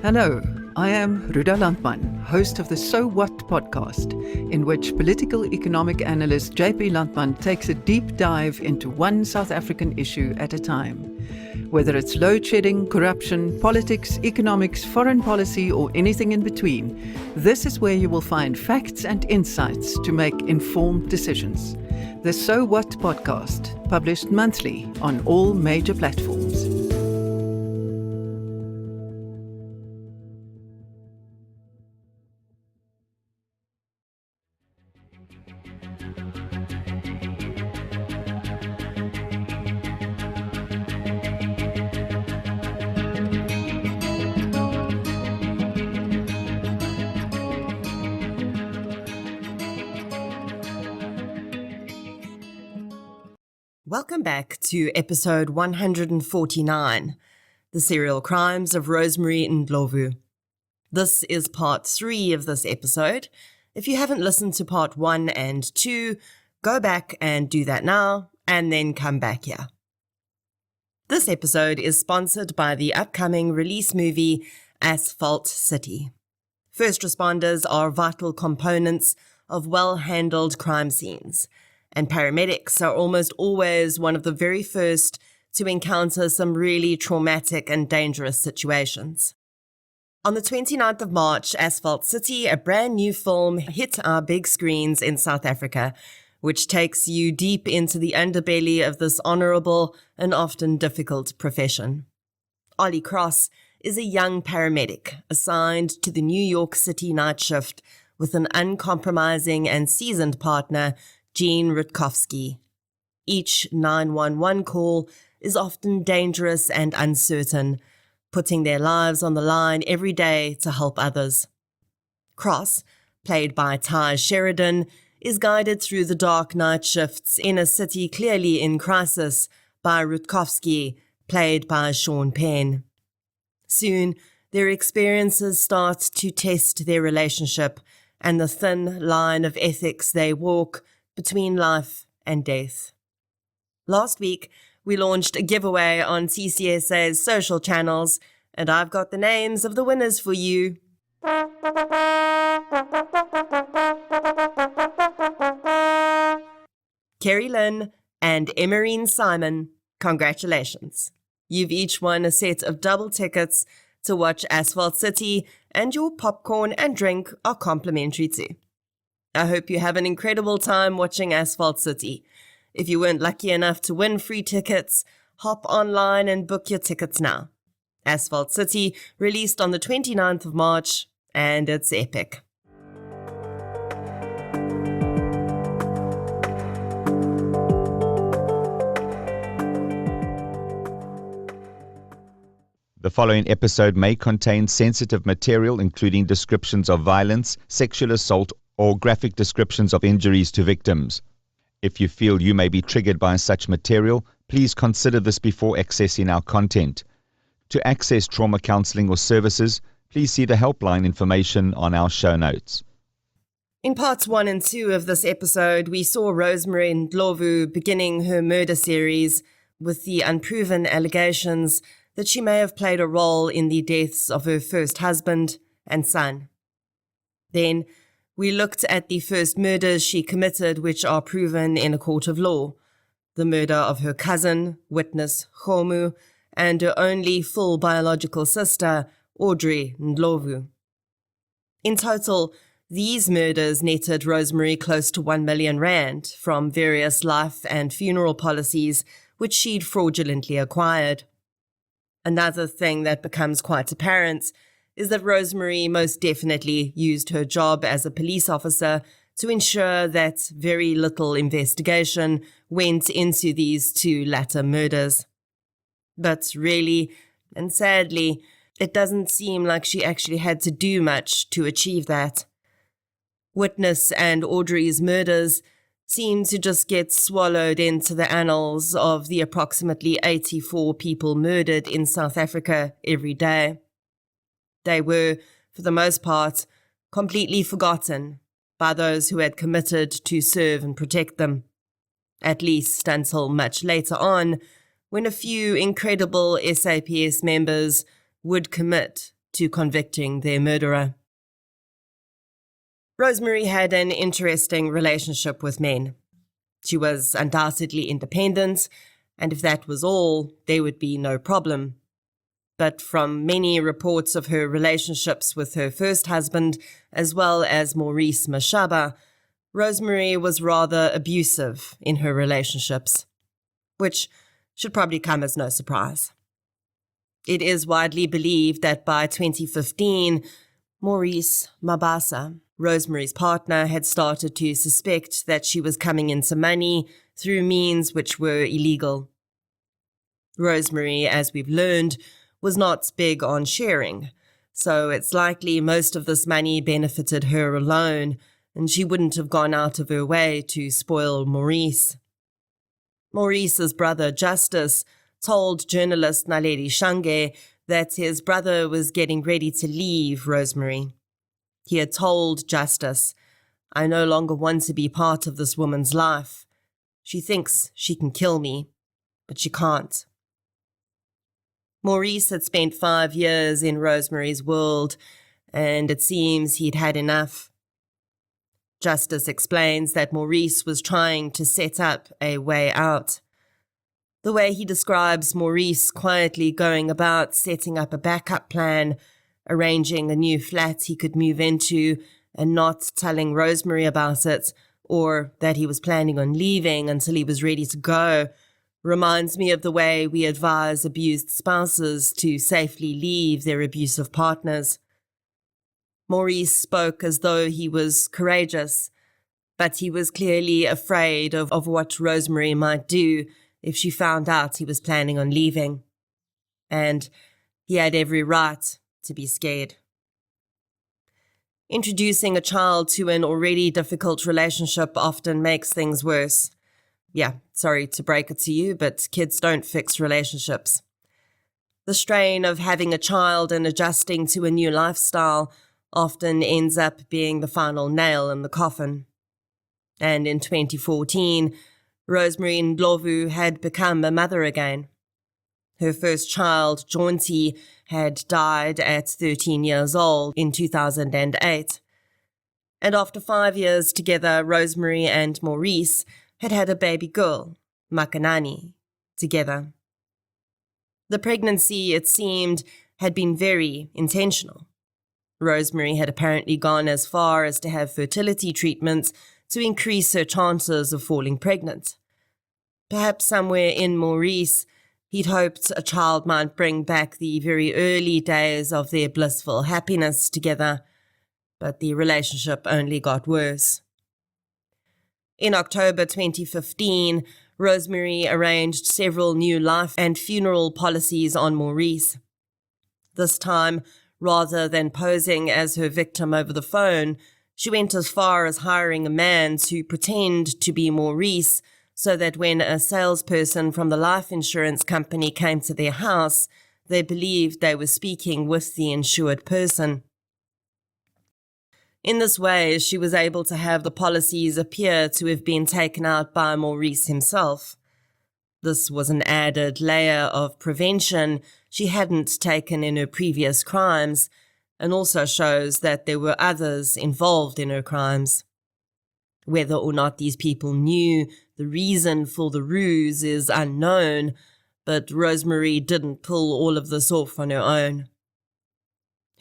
Hello, I am Ruda Landman, host of the So What podcast, in which political economic analyst JP Landman takes a deep dive into one South African issue at a time. Whether it's load shedding, corruption, politics, economics, foreign policy, or anything in between, this is where you will find facts and insights to make informed decisions. The So What podcast, published monthly on all major platforms. Welcome back to episode 149, The Serial Crimes of Rosemary Ndlovu. This is part 3 of this episode. If you haven't listened to part 1 and 2, go back and do that now, and then come back here. This episode is sponsored by the upcoming release movie Asphalt City. First responders are vital components of well-handled crime scenes, and paramedics are almost always one of the very first to encounter some really traumatic and dangerous situations. On the 29th of March, Asphalt City, a brand new film, hit our big screens in South Africa, which takes you deep into the underbelly of this honorable and often difficult profession. Ollie Cross is a young paramedic assigned to the New York City night shift with an uncompromising and seasoned partner, Jean Rutkowski. Each 911 call is often dangerous and uncertain, putting their lives on the line every day to help others. Cross, played by Ty Sheridan, is guided through the dark night shifts in a city clearly in crisis by Rutkowski, played by Sean Penn. Soon, their experiences start to test their relationship and the thin line of ethics they walk between life and death. Last week, we launched a giveaway on CCSA's social channels, and I've got the names of the winners for you. Kerry Lynn and Emerine Simon, congratulations. You've each won a set of double tickets to watch Asphalt City, and your popcorn and drink are complimentary too. I hope you have an incredible time watching Asphalt City. If you weren't lucky enough to win free tickets, hop online and book your tickets now. Asphalt City, released on the 29th of March, and it's epic. The following episode may contain sensitive material, including descriptions of violence, sexual assault, or graphic descriptions of injuries to victims. If you feel you may be triggered by such material, please consider this before accessing our content. To access trauma counseling or services, please see the helpline information on our show notes. In parts 1 and 2 of this episode, we saw Rosemary Ndlovu beginning her murder series with the unproven allegations that she may have played a role in the deaths of her first husband and son. Then, we looked at the first murders she committed, which are proven in a court of law: the murder of her cousin, witness Khomu, and her only full biological sister, Audrey Ndlovu. In total, these murders netted Rosemary close to 1 million rand from various life and funeral policies which she'd fraudulently acquired. Another thing that becomes quite apparent is that Rosemary most definitely used her job as a police officer to ensure that very little investigation went into these 2 latter murders. But really, and sadly, it doesn't seem like she actually had to do much to achieve that. Witness and Audrey's murders seem to just get swallowed into the annals of the approximately 84 people murdered in South Africa every day. They were, for the most part, completely forgotten by those who had committed to serve and protect them, at least until much later on, when a few incredible SAPS members would commit to convicting their murderer. Rosemary had an interesting relationship with men. She was undoubtedly independent, and if that was all, there would be no problem. But from many reports of her relationships with her first husband, as well as Maurice Mashaba, Rosemary was rather abusive in her relationships, which should probably come as no surprise. It is widely believed that by 2015, Maurice Mabasa, Rosemary's partner, had started to suspect that she was coming into money through means which were illegal. Rosemary, as we've learned, was not big on sharing, so it's likely most of this money benefited her alone, and she wouldn't have gone out of her way to spoil Maurice. Maurice's brother Justice told journalist Naledi Shange that his brother was getting ready to leave Rosemary. He had told Justice, "I no longer want to be part of this woman's life. She thinks she can kill me, but she can't." Maurice had spent 5 years in Rosemary's world, and it seems he'd had enough. Justice explains that Maurice was trying to set up a way out. The way he describes Maurice quietly going about setting up a backup plan, arranging a new flat he could move into, and not telling Rosemary about it, or that he was planning on leaving until he was ready to go, reminds me of the way we advise abused spouses to safely leave their abusive partners. Maurice spoke as though he was courageous, but he was clearly afraid of what Rosemary might do if she found out he was planning on leaving. And he had every right to be scared. Introducing a child to an already difficult relationship often makes things worse. Yeah, sorry to break it to you, but kids don't fix relationships. The strain of having a child and adjusting to a new lifestyle often ends up being the final nail in the coffin. And in 2014, Rosemary Ndlovu had become a mother again. Her first child, Jaunty, had died at 13 years old in 2008. And after 5 years together, Rosemary and Maurice had had a baby girl, Makanani, together. The pregnancy, it seemed, had been very intentional. Rosemary had apparently gone as far as to have fertility treatments to increase her chances of falling pregnant. Perhaps somewhere in Maurice, he'd hoped a child might bring back the very early days of their blissful happiness together, but the relationship only got worse. In October 2015, Rosemary arranged several new life and funeral policies on Maurice. This time, rather than posing as her victim over the phone, she went as far as hiring a man to pretend to be Maurice so that when a salesperson from the life insurance company came to their house, they believed they were speaking with the insured person. In this way, she was able to have the policies appear to have been taken out by Maurice himself. This was an added layer of prevention she hadn't taken in her previous crimes, and also shows that there were others involved in her crimes. Whether or not these people knew the reason for the ruse is unknown, but Rosemary didn't pull all of this off on her own.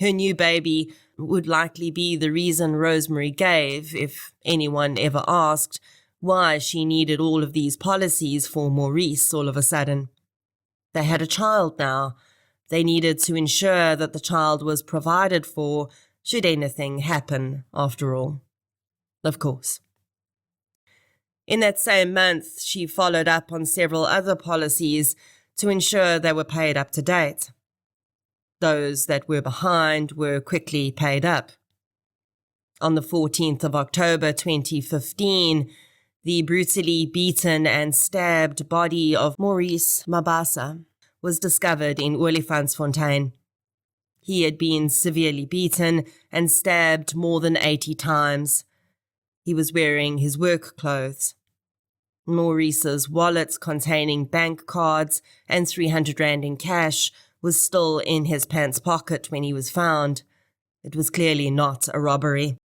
Her new baby would likely be the reason Rosemary gave, if anyone ever asked, why she needed all of these policies for Maurice all of a sudden. They had a child now. They needed to ensure that the child was provided for should anything happen, after all. Of course. In that same month, she followed up on several other policies to ensure they were paid up to date. Those that were behind were quickly paid up. On the 14th of October 2015, the brutally beaten and stabbed body of Maurice Mabasa was discovered in Olifantsfontein. He had been severely beaten and stabbed more than 80 times. He was wearing his work clothes. Maurice's wallet containing bank cards and 300 rand in cash was still in his pants pocket when he was found. It was clearly not a robbery.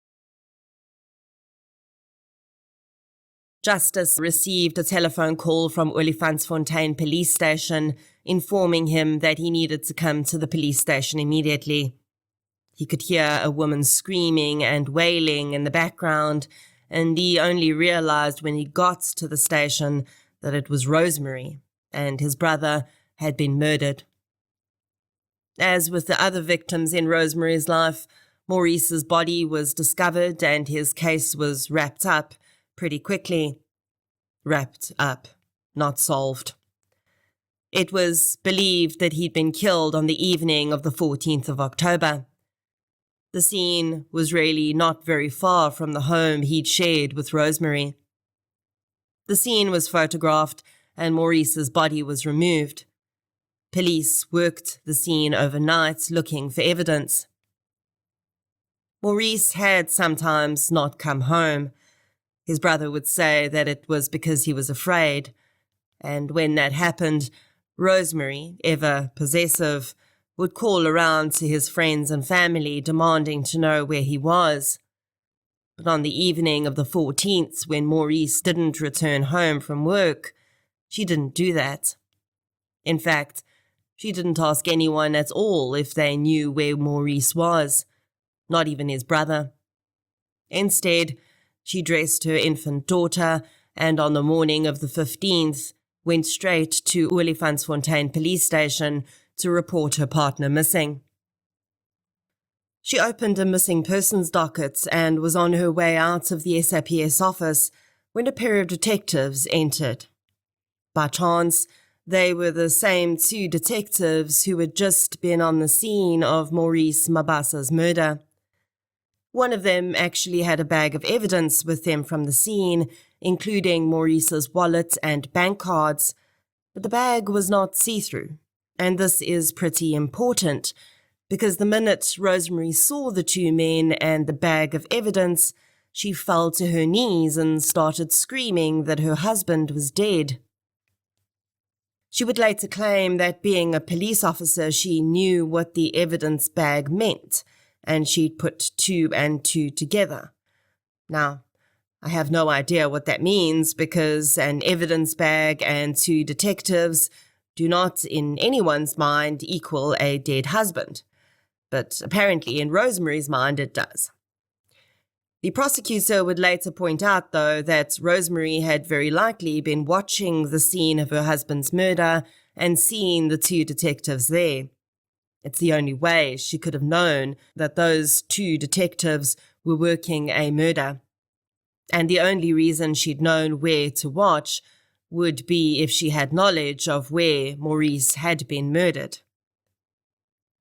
Justice received a telephone call from Olifantsfontein police station informing him that he needed to come to the police station immediately. He could hear a woman screaming and wailing in the background, and he only realized when he got to the station that it was Rosemary, and his brother had been murdered. As with the other victims in Rosemary's life, Maurice's body was discovered and his case was wrapped up pretty quickly. Wrapped up, not solved. It was believed that he'd been killed on the evening of the 14th of October. The scene was really not very far from the home he'd shared with Rosemary. The scene was photographed and Maurice's body was removed. Police worked the scene overnight looking for evidence. Maurice had sometimes not come home. His brother would say that it was because he was afraid, and when that happened, Rosemary, ever possessive, would call around to his friends and family demanding to know where he was. But on the evening of the 14th, when Maurice didn't return home from work, she didn't do that. In fact, she didn't ask anyone at all if they knew where Maurice was, not even his brother. Instead, she dressed her infant daughter and on the morning of the 15th went straight to Olifantsfontein police station to report her partner missing. She opened a missing persons docket and was on her way out of the SAPS office when a pair of detectives entered. By chance, they were the same two detectives who had just been on the scene of Maurice Mabasa's murder. One of them actually had a bag of evidence with them from the scene, including Maurice's wallet and bank cards, but the bag was not see-through. And this is pretty important, because the minute Rosemary saw the two men and the bag of evidence, she fell to her knees and started screaming that her husband was dead. She would later claim that being a police officer, she knew what the evidence bag meant, and she'd put two and two together. Now, I have no idea what that means because an evidence bag and two detectives do not, in anyone's mind, equal a dead husband. But apparently in Rosemary's mind it does. The prosecutor would later point out, though, that Rosemary had very likely been watching the scene of her husband's murder and seen the two detectives there. It's the only way she could have known that those two detectives were working a murder. And the only reason she'd known where to watch would be if she had knowledge of where Maurice had been murdered.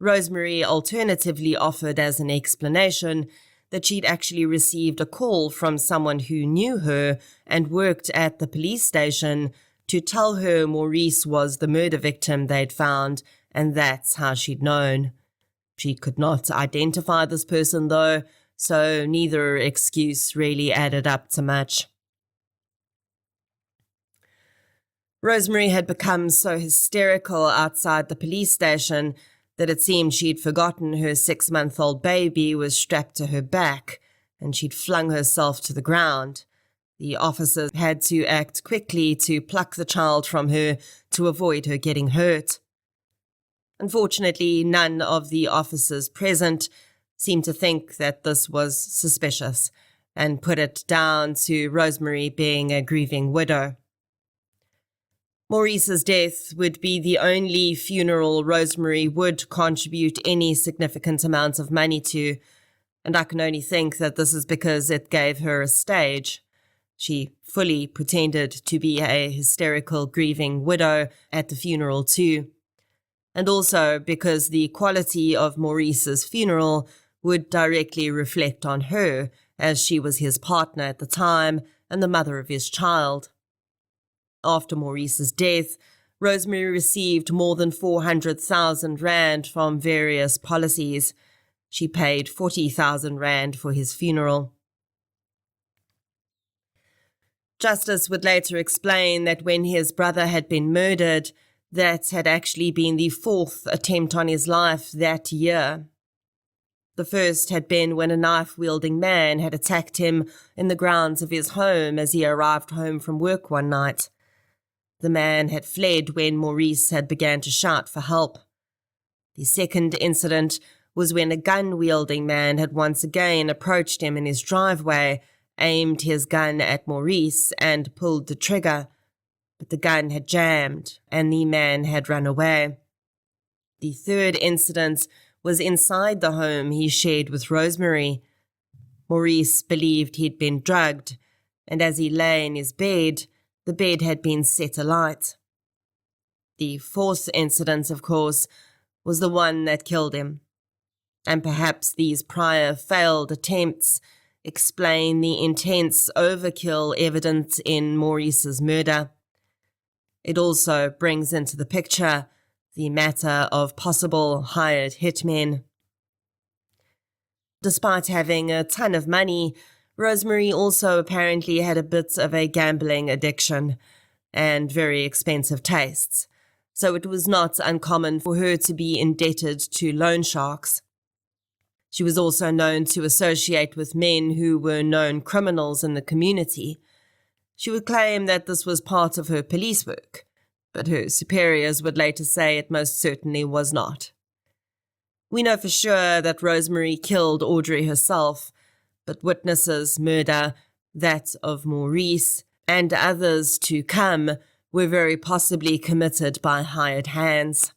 Rosemary alternatively offered as an explanation that she'd actually received a call from someone who knew her and worked at the police station to tell her Maurice was the murder victim they'd found, and that's how she'd known. She could not identify this person, though, so neither excuse really added up to much. Rosemary had become so hysterical outside the police station that it seemed she'd forgotten her 6-month-old baby was strapped to her back, and she'd flung herself to the ground. The officers had to act quickly to pluck the child from her to avoid her getting hurt. Unfortunately, none of the officers present seemed to think that this was suspicious and put it down to Rosemary being a grieving widow. Maurice's death would be the only funeral Rosemary would contribute any significant amount of money to, and I can only think that this is because it gave her a stage. She fully pretended to be a hysterical grieving widow at the funeral too. And also because the quality of Maurice's funeral would directly reflect on her, as she was his partner at the time and the mother of his child. After Maurice's death, Rosemary received more than 400,000 rand from various policies. She paid 40,000 rand for his funeral. Justice would later explain that when his brother had been murdered, That had actually been the 4th attempt on his life that year. The first had been when a knife-wielding man had attacked him in the grounds of his home as he arrived home from work one night. The man had fled when Maurice had begun to shout for help. The second incident was when a gun-wielding man had once again approached him in his driveway, aimed his gun at Maurice and pulled the trigger, but the gun had jammed and the man had run away. The third incident was inside the home he shared with Rosemary. Maurice believed he'd been drugged, and as he lay in his bed, the bed had been set alight. The fourth incident, of course, was the one that killed him, and perhaps these prior failed attempts explain the intense overkill evident in Maurice's murder. It also brings into the picture the matter of possible hired hitmen. Despite having a ton of money, Rosemary also apparently had a bit of a gambling addiction and very expensive tastes, so it was not uncommon for her to be indebted to loan sharks. She was also known to associate with men who were known criminals in the community. She would claim that this was part of her police work, but her superiors would later say it most certainly was not. We know for sure that Rosemary killed Audrey herself, but witnesses murder, that of Maurice, and others to come, were very possibly committed by hired hands.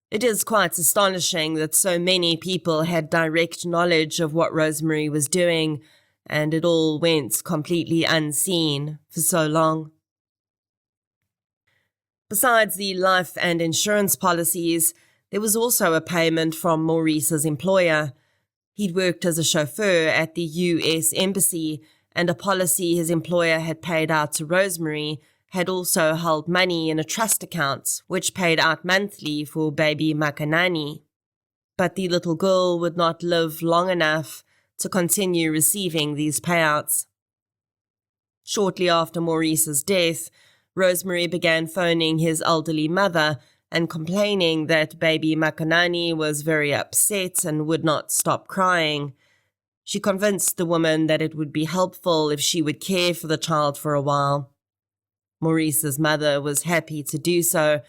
It is quite astonishing that so many people had direct knowledge of what Rosemary was doing, and it all went completely unseen for so long. Besides the life and insurance policies, there was also a payment from Maurice's employer. He'd worked as a chauffeur at the US Embassy, and a policy his employer had paid out to Rosemary had also held money in a trust account, which paid out monthly for baby Makanani. But the little girl would not live long enough to continue receiving these payouts. Shortly after Maurice's death, Rosemary began phoning his elderly mother and complaining that baby Makanani was very upset and would not stop crying. She convinced the woman that it would be helpful if she would care for the child for a while. Maurice's mother was happy to do so.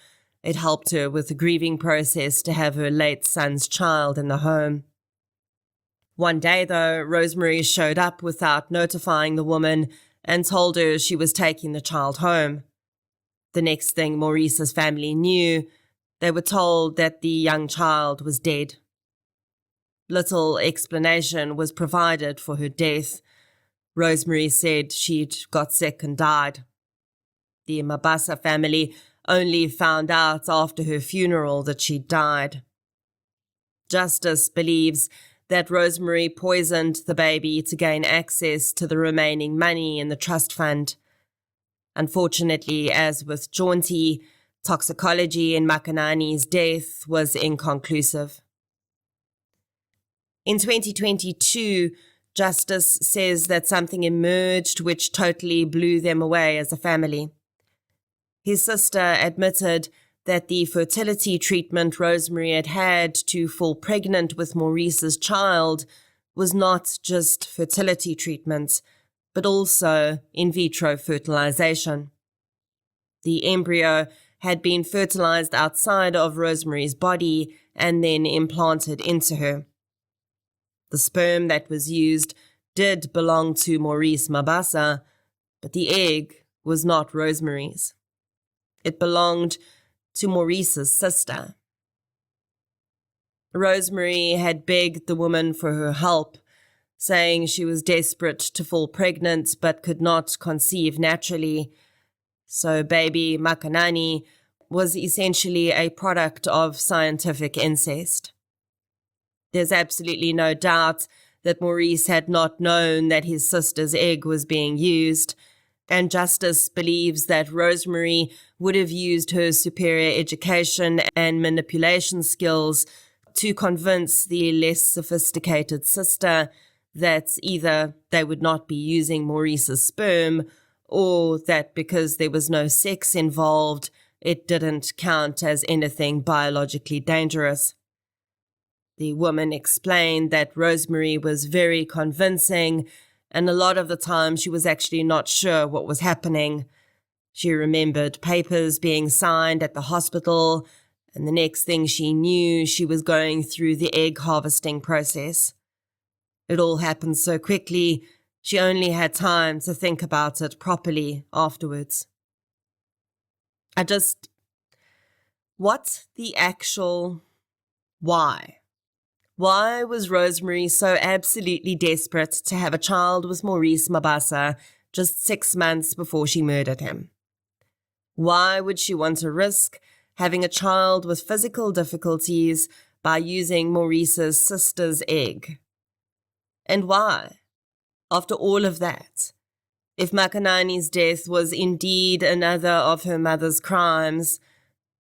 It helped her with the grieving process to have her late son's child in the home. One day, though, Rosemary showed up without notifying the woman and told her she was taking the child home. The next thing Maurice's family knew, they were told that the young child was dead. Little explanation was provided for her death. Rosemary said she'd got sick and died. The Mabasa family only found out after her funeral that she'd died. Justice believes that Rosemary poisoned the baby to gain access to the remaining money in the trust fund. Unfortunately, as with Jaunty, toxicology in Makanani's death was inconclusive. In 2022, Justice says that something emerged which totally blew them away as a family. His sister admitted that the fertility treatment Rosemary had had to fall pregnant with Maurice's child was not just fertility treatment, but also in vitro fertilization. The embryo had been fertilized outside of Rosemary's body and then implanted into her. The sperm that was used did belong to Maurice Mabasa, but the egg was not Rosemary's. It belonged to Maurice's sister. Rosemary had begged the woman for her help, saying she was desperate to fall pregnant but could not conceive naturally. So baby Makanani was essentially a product of scientific incest. There's absolutely no doubt that Maurice had not known that his sister's egg was being used, and Justice believes that Rosemary would have used her superior education and manipulation skills to convince the less sophisticated sister that either they would not be using Maurice's sperm, or that because there was no sex involved, it didn't count as anything biologically dangerous. The woman explained that Rosemary was very convincing, and a lot of the time she was actually not sure what was happening. She remembered papers being signed at the hospital, and the next thing she knew, she was going through the egg harvesting process. It all happened so quickly, she only had time to think about it properly afterwards. What the actual why? Why was Rosemary so absolutely desperate to have a child with Maurice Mabasa just 6 months before she murdered him? Why would she want to risk having a child with physical difficulties by using Maurice's sister's egg? And why, after all of that, if Makanani's death was indeed another of her mother's crimes,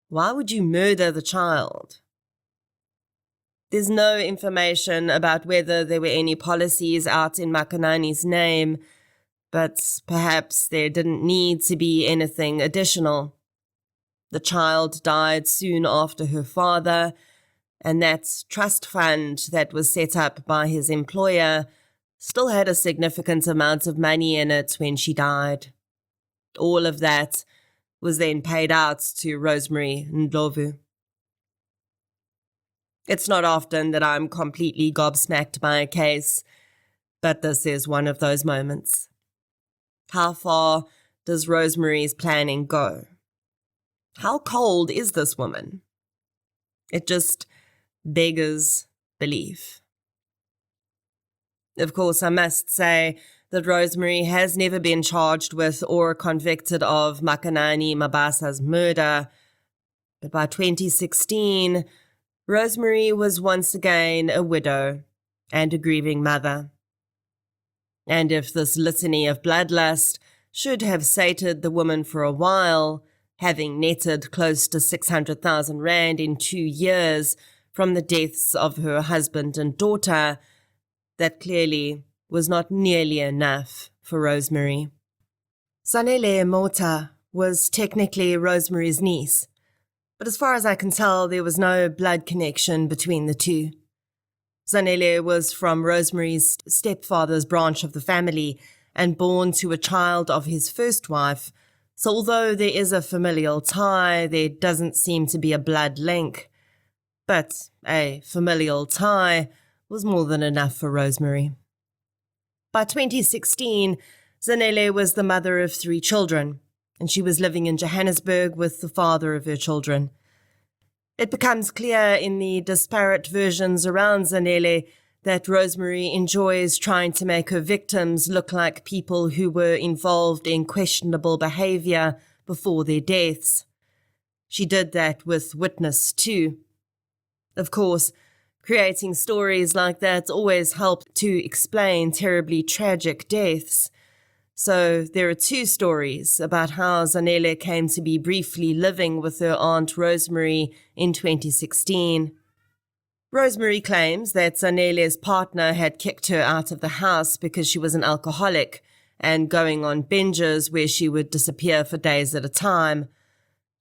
why would you murder the child? There's no information about whether there were any policies out in Makanani's name, but perhaps there didn't need to be anything additional. The child died soon after her father, and that trust fund that was set up by his employer still had a significant amount of money in it when she died. All of that was then paid out to Rosemary Ndlovu. It's not often that I'm completely gobsmacked by a case, but this is one of those moments. How far does Rosemary's planning go? How cold is this woman? It just beggars belief. Of course, I must say that Rosemary has never been charged with or convicted of Makanani Mabasa's murder, but by 2016, Rosemary was once again a widow and a grieving mother. And if this litany of bloodlust should have sated the woman for a while, having netted close to 600,000 rand in 2 years from the deaths of her husband and daughter, that clearly was not nearly enough for Rosemary. Zanelle Mota was technically Rosemary's niece, but as far as I can tell, there was no blood connection between the two. Zanelle was from Rosemary's stepfather's branch of the family and born to a child of his first wife, so although there is a familial tie, there doesn't seem to be a blood link. But a familial tie was more than enough for Rosemary. By 2016, Zanelle was the mother of 3 children, and she was living in Johannesburg with the father of her children. It becomes clear in the disparate versions around Zanelle that Rosemary enjoys trying to make her victims look like people who were involved in questionable behavior before their deaths. She did that with Witness too. Of course, creating stories like that always helped to explain terribly tragic deaths. So there are 2 stories about how Zanelle came to be briefly living with her aunt Rosemary in 2016. Rosemary claims that Zanelle's partner had kicked her out of the house because she was an alcoholic and going on binges where she would disappear for days at a time.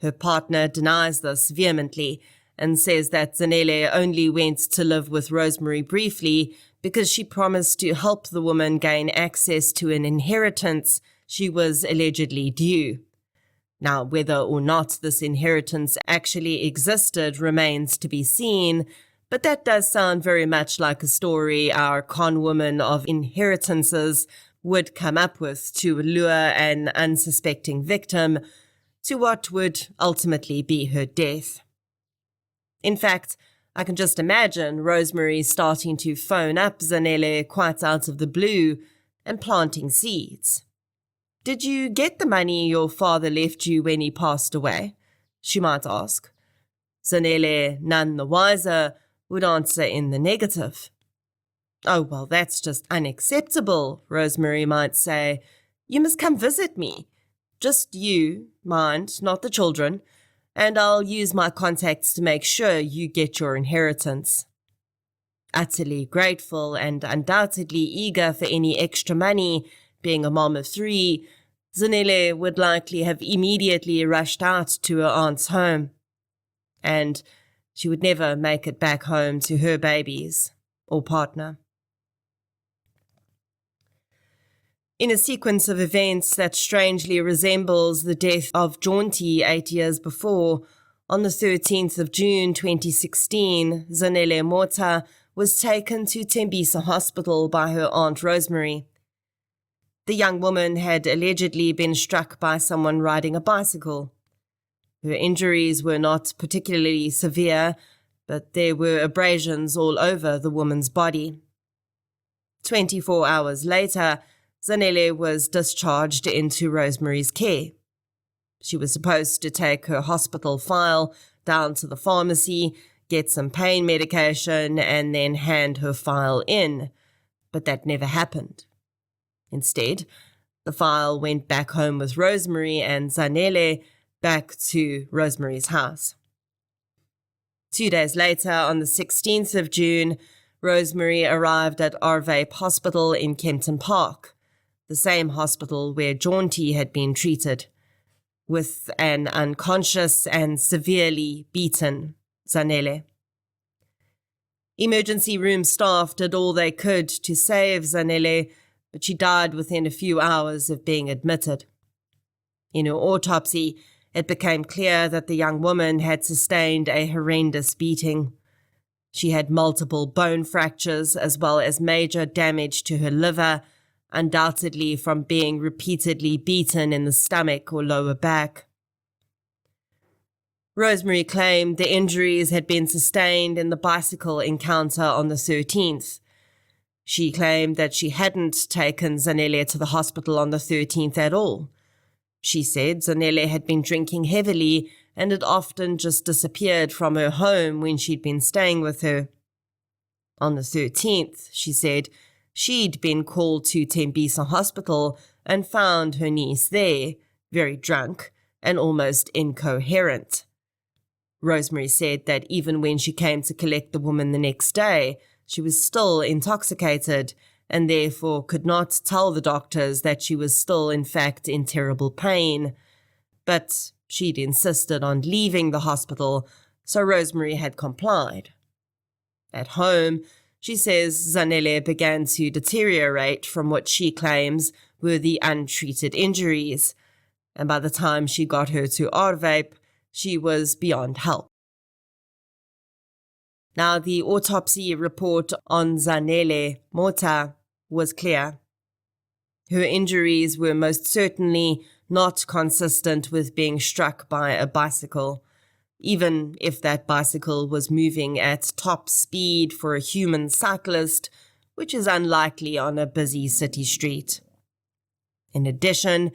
Her partner denies this vehemently and says that Zanelle only went to live with Rosemary briefly because she promised to help the woman gain access to an inheritance she was allegedly due. Now, whether or not this inheritance actually existed remains to be seen, but that does sound very much like a story our con woman of inheritances would come up with to lure an unsuspecting victim to what would ultimately be her death. In fact, I can just imagine Rosemary starting to phone up Zanelle quite out of the blue and planting seeds. "Did you get the money your father left you when he passed away?" she might ask. Zanelle, none the wiser, would answer in the negative. "Oh, well, that's just unacceptable," Rosemary might say. "You must come visit me. Just you, mind, not the children, and I'll use my contacts to make sure you get your inheritance." Utterly grateful and undoubtedly eager for any extra money, being a mom of 3, Zanelle would likely have immediately rushed out to her aunt's home, and she would never make it back home to her babies or partner. In a sequence of events that strangely resembles the death of Jaunty 8 years before, on the 13th of June 2016, Zanelle Mota was taken to Tembisa Hospital by her aunt Rosemary. The young woman had allegedly been struck by someone riding a bicycle. Her injuries were not particularly severe, but there were abrasions all over the woman's body. 24 hours later, Zanelle was discharged into Rosemary's care. She was supposed to take her hospital file down to the pharmacy, get some pain medication, and then hand her file in, but that never happened. Instead, the file went back home with Rosemary and Zanelle back to Rosemary's house. 2 days later, on the 16th of June, Rosemary arrived at Arvape Hospital in Kempton Park, the same hospital where Jaunty had been treated, with an unconscious and severely beaten Zanelle. Emergency room staff did all they could to save Zanelle, but she died within a few hours of being admitted. In her autopsy, it became clear that the young woman had sustained a horrendous beating. She had multiple bone fractures as well as major damage to her liver, undoubtedly from being repeatedly beaten in the stomach or lower back. Rosemary claimed the injuries had been sustained in the bicycle encounter on the 13th. She claimed that she hadn't taken Zanelle to the hospital on the 13th at all. She said Zanelle had been drinking heavily and had often just disappeared from her home when she'd been staying with her. On the 13th, she said, she'd been called to Tembisa Hospital and found her niece there, very drunk and almost incoherent. Rosemary said that even when she came to collect the woman the next day, she was still intoxicated and therefore could not tell the doctors that she was still in fact in terrible pain. But she'd insisted on leaving the hospital, so Rosemary had complied. At home, she says Zanelle began to deteriorate from what she claims were the untreated injuries, and by the time she got her to Arvape, she was beyond help. Now, the autopsy report on Zanelle Mota was clear. Her injuries were most certainly not consistent with being struck by a bicycle, even if that bicycle was moving at top speed for a human cyclist, which is unlikely on a busy city street. In addition,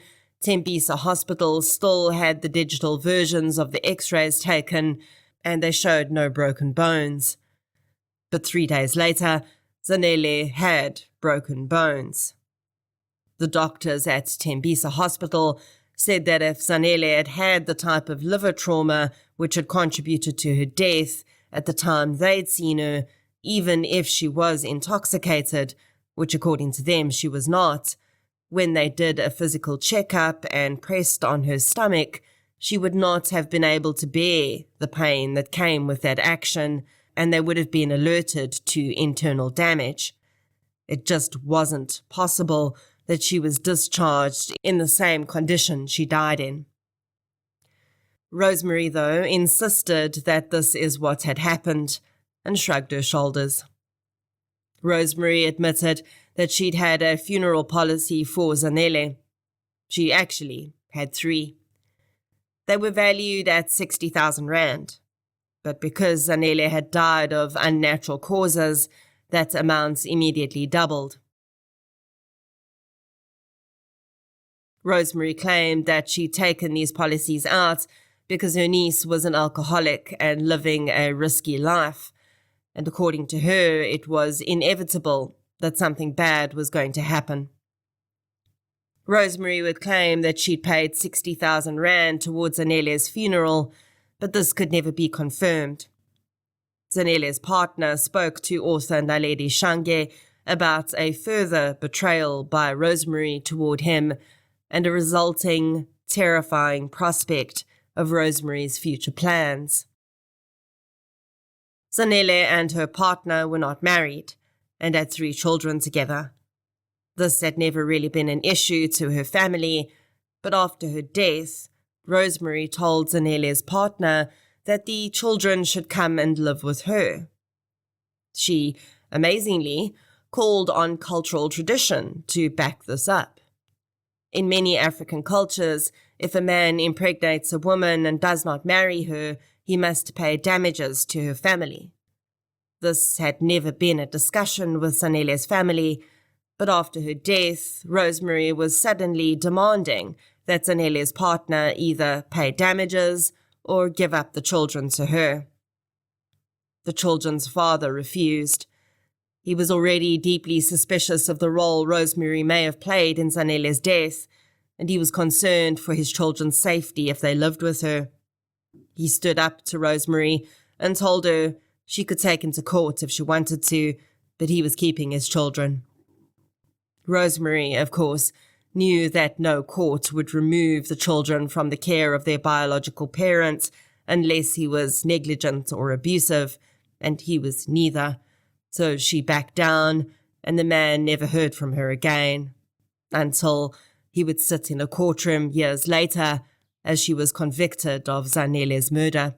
Tembisa Hospital still had the digital versions of the x-rays taken, and they showed no broken bones. But 3 days later, Zanelle had broken bones. The doctors at Tembisa Hospital said that if Zanelle had had the type of liver trauma which had contributed to her death at the time they'd seen her, even if she was intoxicated, which according to them she was not, when they did a physical checkup and pressed on her stomach, she would not have been able to bear the pain that came with that action, and they would have been alerted to internal damage. It just wasn't possible that she was discharged in the same condition she died in. Rosemary, though, insisted that this is what had happened and shrugged her shoulders. Rosemary admitted that she'd had a funeral policy for Zanelle. She actually had 3. They were valued at 60,000 rand, but because Zanelle had died of unnatural causes, that amount immediately doubled. Rosemary claimed that she'd taken these policies out because her niece was an alcoholic and living a risky life, and according to her, it was inevitable that something bad was going to happen. Rosemary would claim that she'd paid 60,000 rand towards Zanelle's funeral, but this could never be confirmed. Zanelle's partner spoke to author Naledi Shange about a further betrayal by Rosemary toward him, and a resulting terrifying prospect of Rosemary's future plans. Zanelle and her partner were not married and had 3 children together. This had never really been an issue to her family, but after her death, Rosemary told Zanelle's partner that the children should come and live with her. She, amazingly, called on cultural tradition to back this up. In many African cultures, if a man impregnates a woman and does not marry her, he must pay damages to her family. This had never been a discussion with Zanelle's family, but after her death, Rosemary was suddenly demanding that Zanelle's partner either pay damages or give up the children to her. The children's father refused. He was already deeply suspicious of the role Rosemary may have played in Zanelle's death, and he was concerned for his children's safety if they lived with her. He stood up to Rosemary and told her she could take him to court if she wanted to, but he was keeping his children. Rosemary, of course, knew that no court would remove the children from the care of their biological parents unless he was negligent or abusive, and he was neither. So she backed down, and the man never heard from her again, until he would sit in a courtroom years later as she was convicted of Zanelle's murder.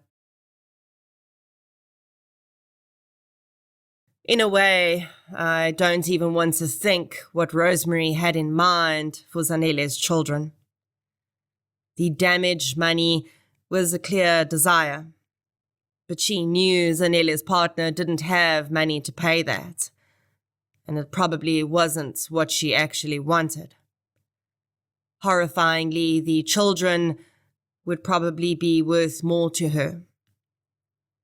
In a way, I don't even want to think what Rosemary had in mind for Zanelle's children. The damage money was a clear desire, but she knew Zanelle's partner didn't have money to pay that, and it probably wasn't what she actually wanted. Horrifyingly, the children would probably be worth more to her.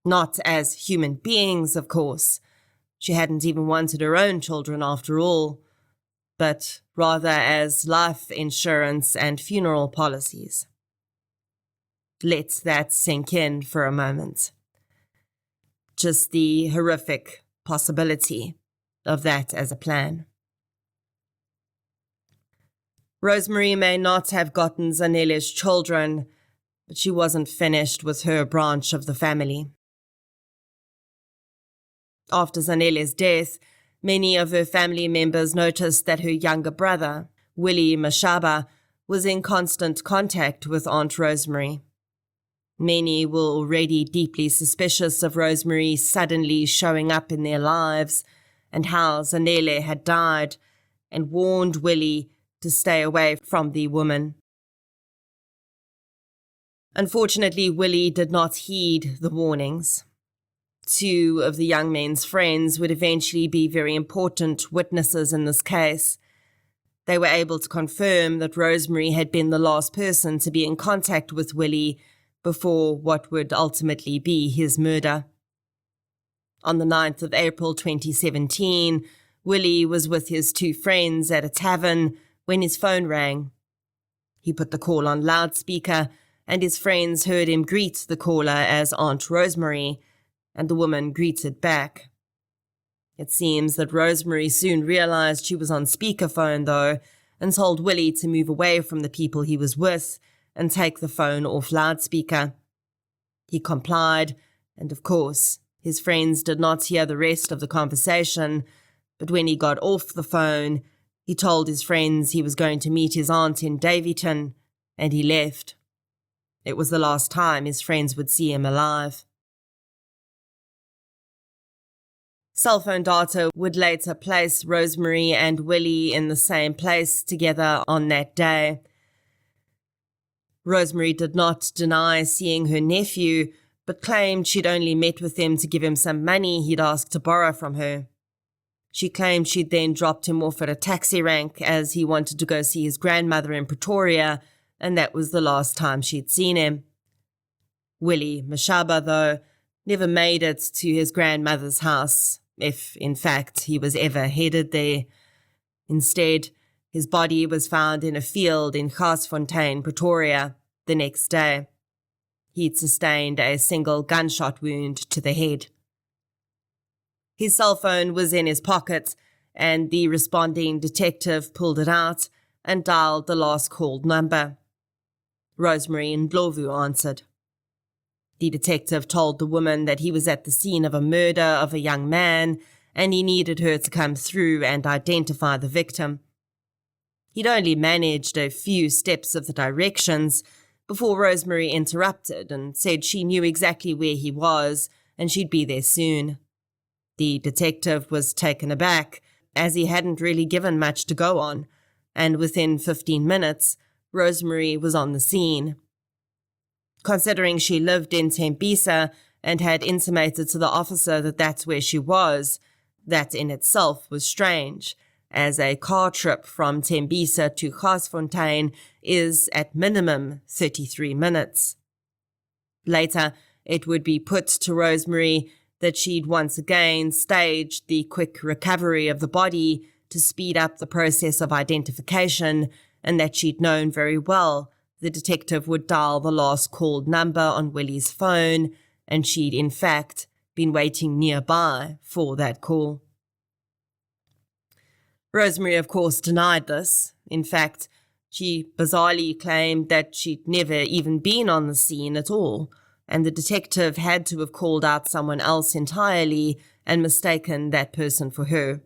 Not as human beings, of course. She hadn't even wanted her own children after all, but rather as life insurance and funeral policies. Let that sink in for a moment. Just the horrific possibility of that as a plan. Rosemary may not have gotten Zanelle's children, but she wasn't finished with her branch of the family. After Zanelle's death, many of her family members noticed that her younger brother, Willie Mashaba, was in constant contact with Aunt Rosemary. Many were already deeply suspicious of Rosemary suddenly showing up in their lives and how Zanelle had died, and warned Willie to stay away from the woman. Unfortunately, Willie did not heed the warnings. 2 of the young men's friends would eventually be very important witnesses in this case. They were able to confirm that Rosemary had been the last person to be in contact with Willie before what would ultimately be his murder. On the 9th of April 2017, Willie was with his 2 friends at a tavern when his phone rang. He put the call on loudspeaker, and his friends heard him greet the caller as Aunt Rosemary, and the woman greeted back. It seems that Rosemary soon realized she was on speakerphone, though, and told Willie to move away from the people he was with and take the phone off loudspeaker. He complied, and of course, his friends did not hear the rest of the conversation, but when he got off the phone, he told his friends he was going to meet his aunt in Davyton, and he left. It was the last time his friends would see him alive. Cell phone data would later place Rosemary and Willie in the same place together on that day. Rosemary did not deny seeing her nephew, but claimed she'd only met with him to give him some money he'd asked to borrow from her. She claimed she'd then dropped him off at a taxi rank as he wanted to go see his grandmother in Pretoria, and that was the last time she'd seen him. Willie Mashaba, though, never made it to his grandmother's house, if, in fact, he was ever headed there. Instead, his body was found in a field in Garsfontein, Pretoria, the next day. He'd sustained a single gunshot wound to the head. His cell phone was in his pocket, and the responding detective pulled it out, and dialed the last called number. Rosemary Ndlovu answered. The detective told the woman that he was at the scene of a murder of a young man and he needed her to come through and identify the victim. He'd only managed a few steps of the directions before Rosemary interrupted and said she knew exactly where he was and she'd be there soon. The detective was taken aback, as he hadn't really given much to go on, and within 15 minutes, Rosemary was on the scene. Considering she lived in Tembisa and had intimated to the officer that that's where she was, that in itself was strange, as a car trip from Tembisa to Garsfontein is at minimum 33 minutes. Later, it would be put to Rosemary that she'd once again staged the quick recovery of the body to speed up the process of identification, and that she'd known very well the detective would dial the last called number on Willie's phone, and she'd in fact been waiting nearby for that call. Rosemary, of course, denied this. In fact, she bizarrely claimed that she'd never even been on the scene at all, and the detective had to have called out someone else entirely and mistaken that person for her.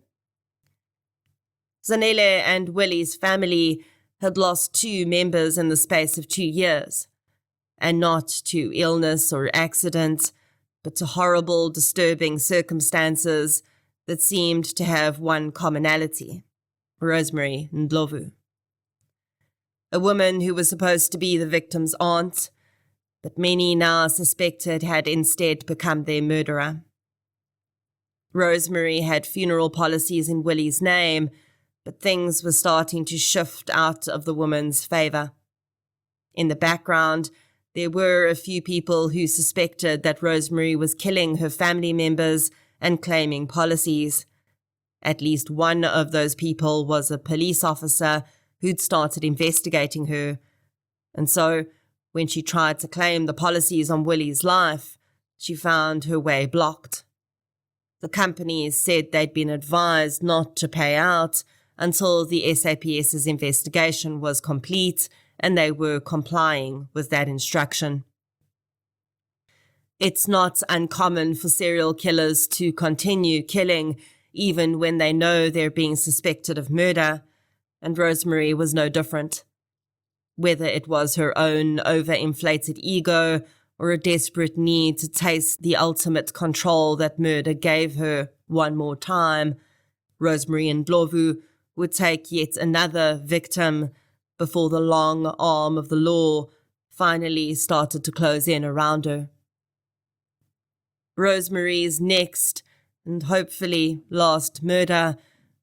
Zanelle and Willie's family had lost 2 members in the space of 2 years, and not to illness or accident, but to horrible, disturbing circumstances that seemed to have one commonality: Rosemary Ndlovu. A woman who was supposed to be the victim's aunt, but many now suspected had instead become their murderer. Rosemary had funeral policies in Willie's name, but things were starting to shift out of the woman's favour. In the background, there were a few people who suspected that Rosemary was killing her family members and claiming policies. At least one of those people was a police officer who'd started investigating her, and so when she tried to claim the policies on Willie's life, she found her way blocked. The companies said they'd been advised not to pay out until the SAPS's investigation was complete, and they were complying with that instruction. It's not uncommon for serial killers to continue killing even when they know they're being suspected of murder, and Rosemary was no different. Whether it was her own overinflated ego or a desperate need to taste the ultimate control that murder gave her one more time, Rosemary Ndlovu would take yet another victim before the long arm of the law finally started to close in around her. Rosemary's next, and hopefully last murder,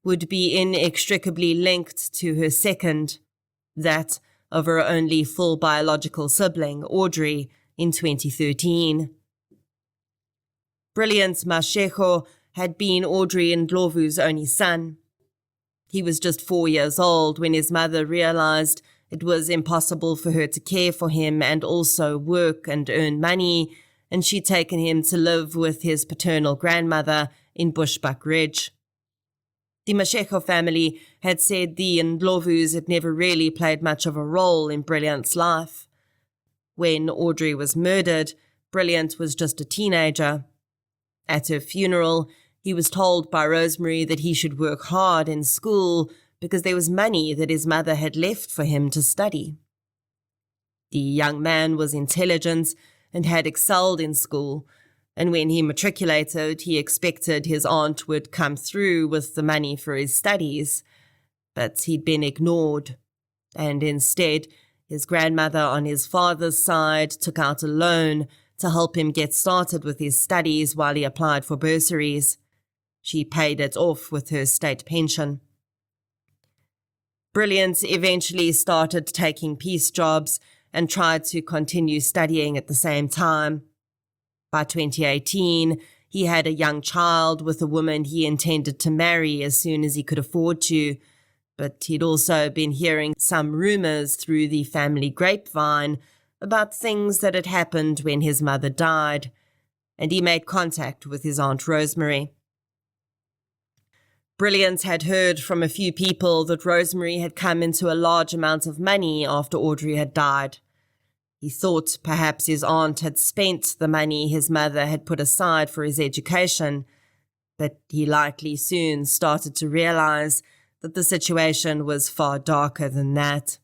would be inextricably linked to her second, that of her only full biological sibling, Audrey, in 2013. Brilliance Mashaba had been Audrey Ndlovu's only son. He was just 4 years old when his mother realized it was impossible for her to care for him and also work and earn money, and she'd taken him to live with his paternal grandmother in Bushbuck Ridge. The Mashaba family had said the Ndlovus had never really played much of a role in Brilliant's life. When Audrey was murdered, Brilliant was just a teenager. At her funeral, he was told by Rosemary that he should work hard in school because there was money that his mother had left for him to study. The young man was intelligent and had excelled in school, and when he matriculated, he expected his aunt would come through with the money for his studies, but he'd been ignored, and instead, his grandmother on his father's side took out a loan to help him get started with his studies while he applied for bursaries. She paid it off with her state pension. Brilliance eventually started taking piece jobs and tried to continue studying at the same time. By 2018, he had a young child with a woman he intended to marry as soon as he could afford to, but he'd also been hearing some rumors through the family grapevine about things that had happened when his mother died, and he made contact with his Aunt Rosemary. Brilliance had heard from a few people that Rosemary had come into a large amount of money after Audrey had died. He thought perhaps his aunt had spent the money his mother had put aside for his education, but he likely soon started to realize that the situation was far darker than that.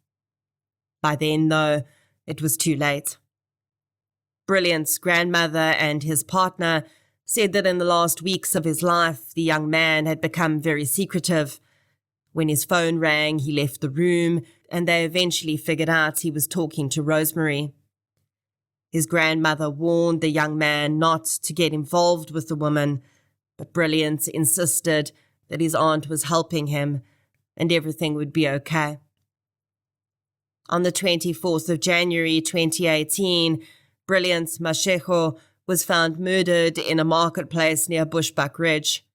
By then, though, it was too late. Brilliant's grandmother and his partner said that in the last weeks of his life, the young man had become very secretive. When his phone rang, he left the room, and they eventually figured out he was talking to Rosemary. His grandmother warned the young man not to get involved with the woman, but Brilliant insisted that his aunt was helping him and everything would be okay. On the 24th of January 2018, Brilliant's Mashaba was found murdered in a marketplace near Bushbuck Ridge.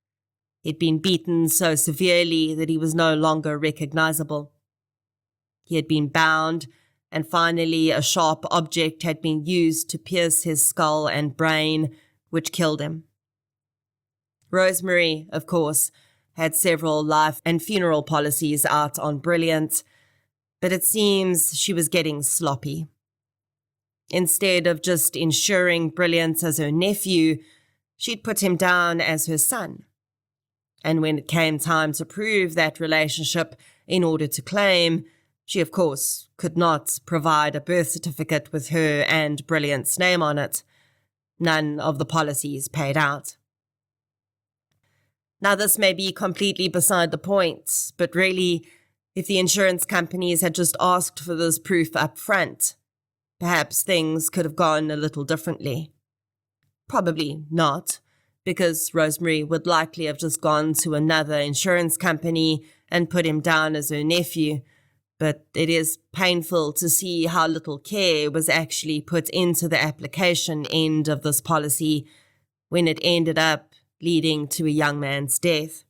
He'd been beaten so severely that he was no longer recognizable. He had been bound, and finally a sharp object had been used to pierce his skull and brain, which killed him. Rosemary, of course, had several life and funeral policies out on Brilliant, but it seems she was getting sloppy. Instead of just insuring Brilliant as her nephew, she'd put him down as her son. And when it came time to prove that relationship in order to claim, she of course could not provide a birth certificate with her and Brilliant's name on it. None of the policies paid out. Now this may be completely beside the point, but really, if the insurance companies had just asked for this proof up front, perhaps things could have gone a little differently. Probably not, because Rosemary would likely have just gone to another insurance company and put him down as her nephew, but it is painful to see how little care was actually put into the application end of this policy when it ended up leading to a young man's death.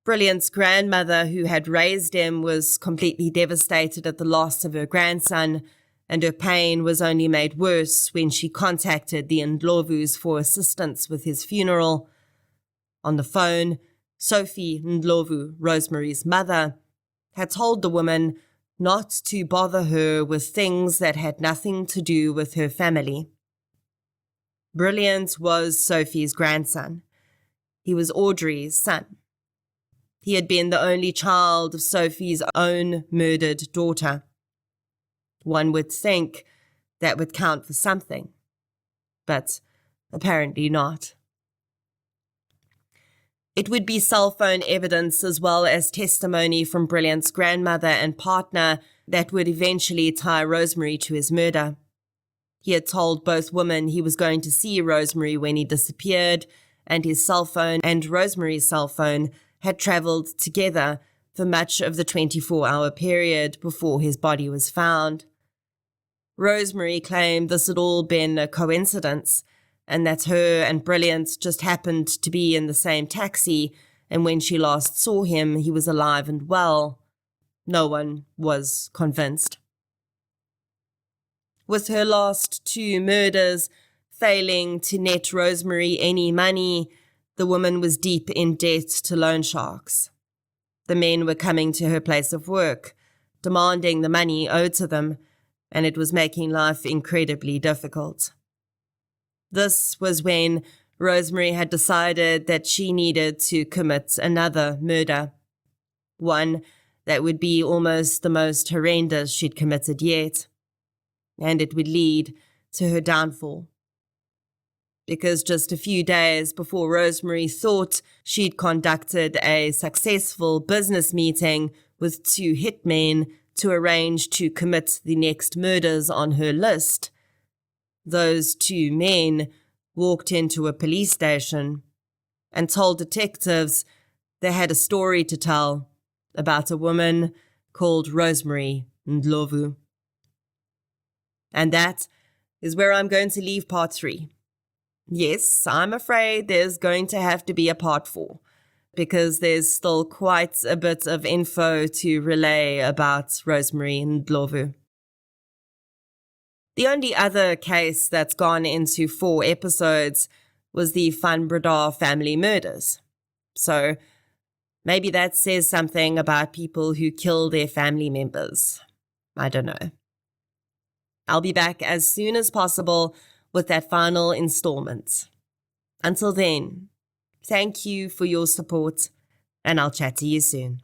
Brilliant's grandmother, who had raised him, was completely devastated at the loss of her grandson, and her pain was only made worse when she contacted the Ndlovus for assistance with his funeral. On the phone, Sophie Ndlovu, Rosemary's mother, had told the woman not to bother her with things that had nothing to do with her family. Brilliance was Sophie's grandson. He was Audrey's son. He had been the only child of Sophie's own murdered daughter. One would think that would count for something, but apparently not. It would be cell phone evidence as well as testimony from Brilliant's grandmother and partner that would eventually tie Rosemary to his murder. He had told both women he was going to see Rosemary when he disappeared, and his cell phone and Rosemary's cell phone had travelled together for much of the 24-hour period before his body was found. Rosemary claimed this had all been a coincidence, and that her and Brilliant just happened to be in the same taxi, and when she last saw him, he was alive and well. No one was convinced. With her last 2 murders failing to net Rosemary any money, the woman was deep in debt to loan sharks. The men were coming to her place of work, demanding the money owed to them, and it was making life incredibly difficult. This was when Rosemary had decided that she needed to commit another murder, one that would be almost the most horrendous she'd committed yet, and it would lead to her downfall. Because just a few days before Rosemary thought she'd conducted a successful business meeting with 2 hitmen to arrange to commit the next murders on her list, those 2 men walked into a police station and told detectives they had a story to tell about a woman called Rosemary Ndlovu. And that is where I'm going to leave part 3. Yes, I'm afraid there's going to have to be a part 4, because there's still quite a bit of info to relay about Rosemary Ndlovu. The only other case that's gone into 4 episodes was the Van Breda family murders, So maybe that says something about people who kill their family members. I don't know. I'll be back as soon as possible with that final installment. Until then, thank you for your support, and I'll chat to you soon.